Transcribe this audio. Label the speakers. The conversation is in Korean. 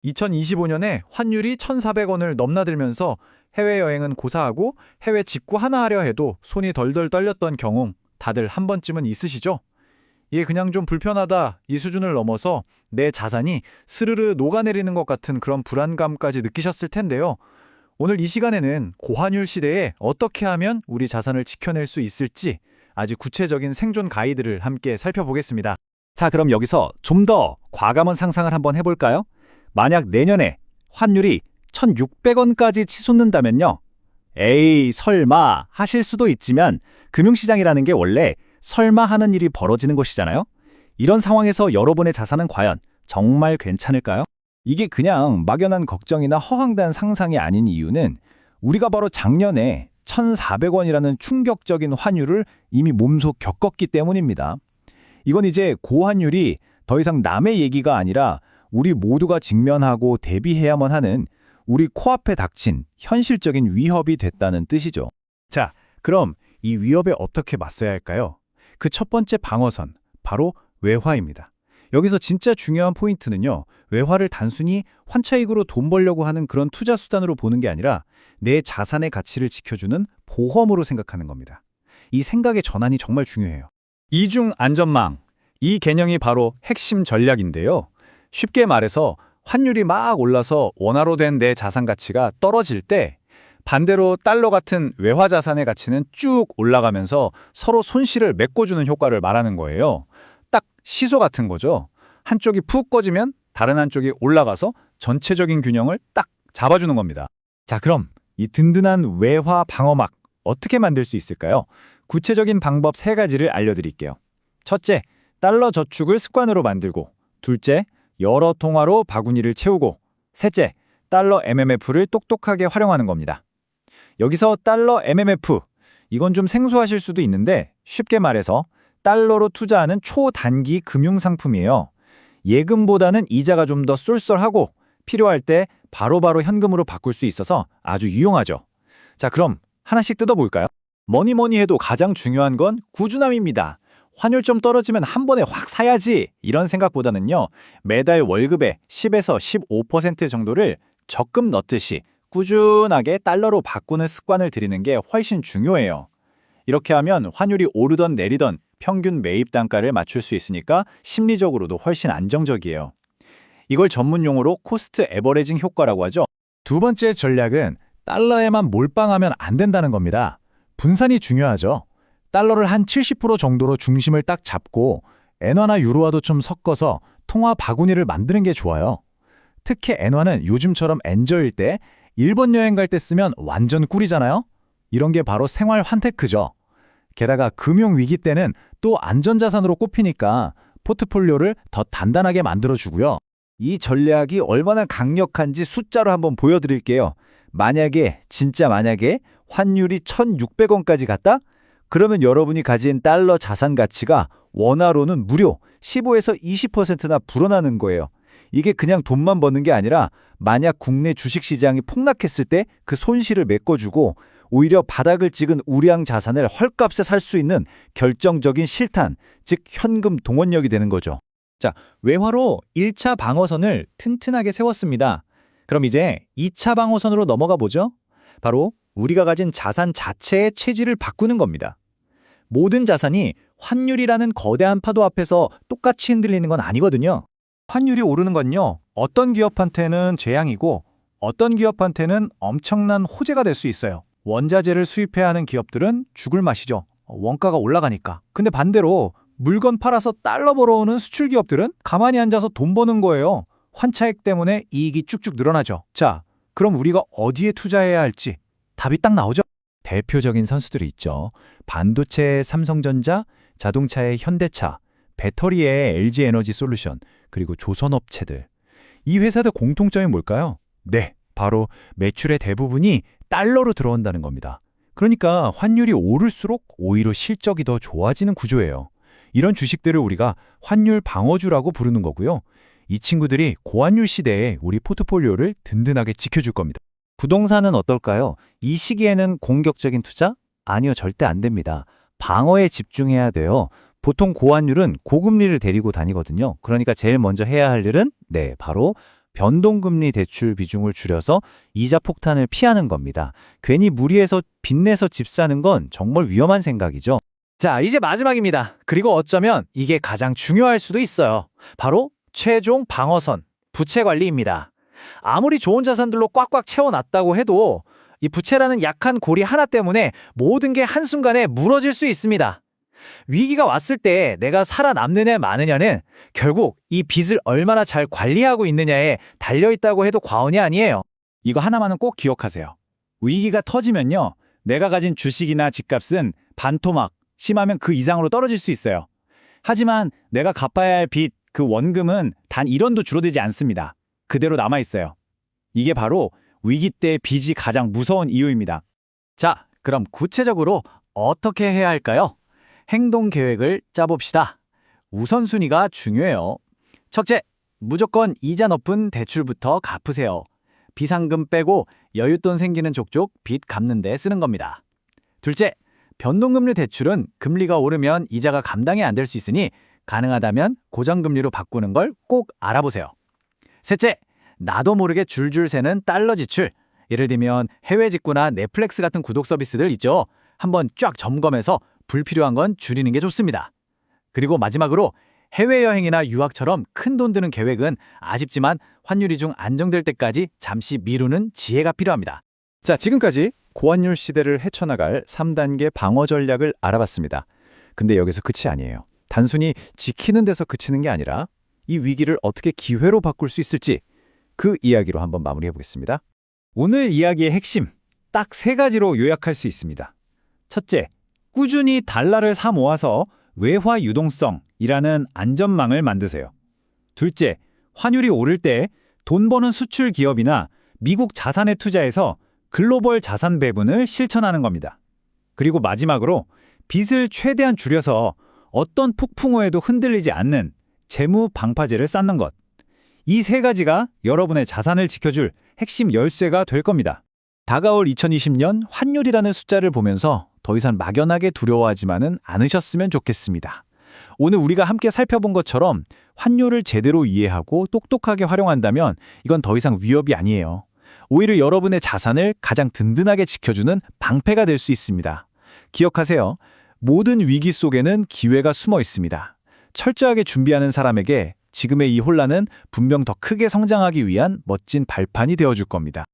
Speaker 1: 2025년에 환율이 1,400원을 넘나들면서 해외여행은 고사하고 해외 직구 하나 하려 해도 손이 덜덜 떨렸던 경험 다들 한 번쯤은 있으시죠? 이게 그냥 좀 불편하다 이 수준을 넘어서 내 자산이 스르르 녹아내리는 것 같은 그런 불안감까지 느끼셨을 텐데요. 오늘 이 시간에는 고환율 시대에 어떻게 하면 우리 자산을 지켜낼 수 있을지 아주 구체적인 생존 가이드를 함께 살펴보겠습니다.
Speaker 2: 자, 그럼 여기서 좀 더 과감한 상상을 한번 해볼까요? 만약 내년에 환율이 1,600원까지 치솟는다면요. 에이, 설마 하실 수도 있지만 금융시장이라는 게 원래 설마 하는 일이 벌어지는 곳이잖아요. 이런 상황에서 여러분의 자산은 과연 정말 괜찮을까요? 이게 그냥 막연한 걱정이나 허황된 상상이 아닌 이유는 우리가 바로 작년에 1,400원이라는 충격적인 환율을 이미 몸소 겪었기 때문입니다. 이건 이제 고환율이 더 이상 남의 얘기가 아니라 우리 모두가 직면하고 대비해야만 하는 우리 코앞에 닥친 현실적인 위협이 됐다는 뜻이죠.
Speaker 1: 자, 그럼 이 위협에 어떻게 맞서야 할까요? 그 첫 번째 방어선, 바로 외화입니다. 여기서 진짜 중요한 포인트는요, 외화를 단순히 환차익으로 돈 벌려고 하는 그런 투자 수단으로 보는 게 아니라 내 자산의 가치를 지켜주는 보험으로 생각하는 겁니다. 이 생각의 전환이 정말 중요해요. 이중 안전망, 이 개념이 바로 핵심 전략인데요. 쉽게 말해서 환율이 막 올라서 원화로 된 내 자산 가치가 떨어질 때 반대로 달러 같은 외화 자산의 가치는 쭉 올라가면서 서로 손실을 메꿔주는 효과를 말하는 거예요. 딱 시소 같은 거죠. 한쪽이 푹 꺼지면 다른 한쪽이 올라가서 전체적인 균형을 딱 잡아주는 겁니다. 자, 그럼 이 든든한 외화 방어막 어떻게 만들 수 있을까요? 구체적인 방법 3가지를 알려드릴게요. 첫째, 달러 저축을 습관으로 만들고, 둘째, 여러 통화로 바구니를 채우고, 셋째, 달러 MMF를 똑똑하게 활용하는 겁니다. 여기서 달러 MMF, 이건 좀 생소하실 수도 있는데 쉽게 말해서 달러로 투자하는 초단기 금융상품이에요. 예금보다는 이자가 좀 더 쏠쏠하고 필요할 때 바로바로 현금으로 바꿀 수 있어서 아주 유용하죠. 자, 그럼 하나씩 뜯어볼까요? 뭐니 해도 가장 중요한 건 꾸준함입니다. 환율 좀 떨어지면 한 번에 확 사야지 이런 생각보다는요, 매달 월급의 10에서 15% 정도를 적금 넣듯이 꾸준하게 달러로 바꾸는 습관을 들이는 게 훨씬 중요해요. 이렇게 하면 환율이 오르던 내리던 평균 매입 단가를 맞출 수 있으니까 심리적으로도 훨씬 안정적이에요. 이걸 전문 용어로 코스트 에버리징 효과라고 하죠. 두 번째 전략은 달러에만 몰빵하면 안 된다는 겁니다. 분산이 중요하죠. 달러를 한 70% 정도로 중심을 딱 잡고 엔화나 유로화도 좀 섞어서 통화 바구니를 만드는 게 좋아요. 특히 엔화는 요즘처럼 엔저일 때 일본 여행 갈 때 쓰면 완전 꿀이잖아요. 이런 게 바로 생활 환테크죠. 게다가 금융 위기 때는 또 안전자산으로 꼽히니까 포트폴리오를 더 단단하게 만들어주고요. 이 전략이 얼마나 강력한지 숫자로 한번 보여드릴게요. 진짜 만약에 환율이 1,600원까지 갔다? 그러면 여러분이 가진 달러 자산 가치가 원화로는 무려 15에서 20%나 불어나는 거예요. 이게 그냥 돈만 버는 게 아니라 만약 국내 주식시장이 폭락했을 때 그 손실을 메꿔주고 오히려 바닥을 찍은 우량 자산을 헐값에 살 수 있는 결정적인 실탄, 즉 현금 동원력이 되는 거죠. 자, 외화로 1차 방어선을 튼튼하게 세웠습니다. 그럼 이제 2차 방어선으로 넘어가 보죠. 바로 우리가 가진 자산 자체의 체질을 바꾸는 겁니다. 모든 자산이 환율이라는 거대한 파도 앞에서 똑같이 흔들리는 건 아니거든요. 환율이 오르는 건요, 어떤 기업한테는 재앙이고 어떤 기업한테는 엄청난 호재가 될 수 있어요. 원자재를 수입해야 하는 기업들은 죽을 맛이죠. 원가가 올라가니까. 근데 반대로 물건 팔아서 달러 벌어오는 수출 기업들은 가만히 앉아서 돈 버는 거예요. 환차익 때문에 이익이 쭉쭉 늘어나죠. 자, 그럼 우리가 어디에 투자해야 할지 답이 딱 나오죠? 대표적인 선수들이 있죠. 반도체의 삼성전자, 자동차의 현대차, 배터리의 LG에너지솔루션, 그리고 조선업체들. 이 회사들 공통점이 뭘까요? 네, 바로 매출의 대부분이 달러로 들어온다는 겁니다. 그러니까 환율이 오를수록 오히려 실적이 더 좋아지는 구조예요. 이런 주식들을 우리가 환율 방어주라고 부르는 거고요. 이 친구들이 고환율 시대에 우리 포트폴리오를 든든하게 지켜줄 겁니다. 부동산은 어떨까요? 이 시기에는 공격적인 투자? 아니요, 절대 안 됩니다. 방어에 집중해야 돼요. 보통 고환율은 고금리를 데리고 다니거든요. 그러니까 제일 먼저 해야 할 일은 바로
Speaker 2: 변동금리 대출 비중을 줄여서 이자 폭탄을 피하는 겁니다. 괜히 무리해서 빚내서 집 사는 건 정말 위험한 생각이죠.
Speaker 1: 자, 이제 마지막입니다. 그리고 어쩌면 이게 가장 중요할 수도 있어요. 바로 최종 방어선, 부채 관리입니다. 아무리 좋은 자산들로 꽉꽉 채워놨다고 해도 이 부채라는 약한 고리 하나 때문에 모든 게 한순간에 무너질 수 있습니다. 위기가 왔을 때 내가 살아남느냐 마느냐는 결국 이 빚을 얼마나 잘 관리하고 있느냐에 달려있다고 해도 과언이 아니에요.
Speaker 2: 이거 하나만은 꼭 기억하세요. 위기가 터지면요, 내가 가진 주식이나 집값은 반토막, 심하면 그 이상으로 떨어질 수 있어요. 하지만 내가 갚아야 할 빚, 그 원금은 단 1원도 줄어들지 않습니다. 그대로 남아있어요. 이게 바로 위기 때 빚이 가장 무서운 이유입니다.
Speaker 1: 자, 그럼 구체적으로 어떻게 해야 할까요? 행동 계획을 짜봅시다. 우선순위가 중요해요. 첫째, 무조건 이자 높은 대출부터 갚으세요. 비상금 빼고 여윳돈 생기는 족족 빚 갚는 데 쓰는 겁니다. 둘째, 변동금리 대출은 금리가 오르면 이자가 감당이 안 될 수 있으니 가능하다면 고정금리로 바꾸는 걸 꼭 알아보세요. 셋째, 나도 모르게 줄줄 새는 달러 지출. 예를 들면 해외 직구나 넷플릭스 같은 구독 서비스들 있죠. 한번 쫙 점검해서 불필요한 건 줄이는 게 좋습니다. 그리고 마지막으로 해외여행이나 유학처럼 큰 돈 드는 계획은 아쉽지만 환율이 좀 안정될 때까지 잠시 미루는 지혜가 필요합니다.
Speaker 2: 자, 지금까지 고환율 시대를 헤쳐나갈 3단계 방어 전략을 알아봤습니다. 근데 여기서 끝이 아니에요. 단순히 지키는 데서 그치는 게 아니라 이 위기를 어떻게 기회로 바꿀 수 있을지 그 이야기로 한번 마무리해 보겠습니다. 오늘 이야기의 핵심, 딱 3가지로 요약할 수 있습니다. 첫째, 꾸준히 달러를 사 모아서 외화 유동성이라는 안전망을 만드세요. 둘째, 환율이 오를 때 돈 버는 수출 기업이나 미국 자산에 투자해서 글로벌 자산 배분을 실천하는 겁니다. 그리고 마지막으로 빚을 최대한 줄여서 어떤 폭풍우에도 흔들리지 않는 재무 방파제를 쌓는 것. 이 3가지가 여러분의 자산을 지켜줄 핵심 열쇠가 될 겁니다. 다가올 2020년 환율이라는 숫자를 보면서 더 이상 막연하게 두려워하지만은 않으셨으면 좋겠습니다. 오늘 우리가 함께 살펴본 것처럼 환율을 제대로 이해하고 똑똑하게 활용한다면 이건 더 이상 위협이 아니에요. 오히려 여러분의 자산을 가장 든든하게 지켜주는 방패가 될 수 있습니다. 기억하세요. 모든 위기 속에는 기회가 숨어 있습니다. 철저하게 준비하는 사람에게 지금의 이 혼란은 분명 더 크게 성장하기 위한 멋진 발판이 되어줄 겁니다.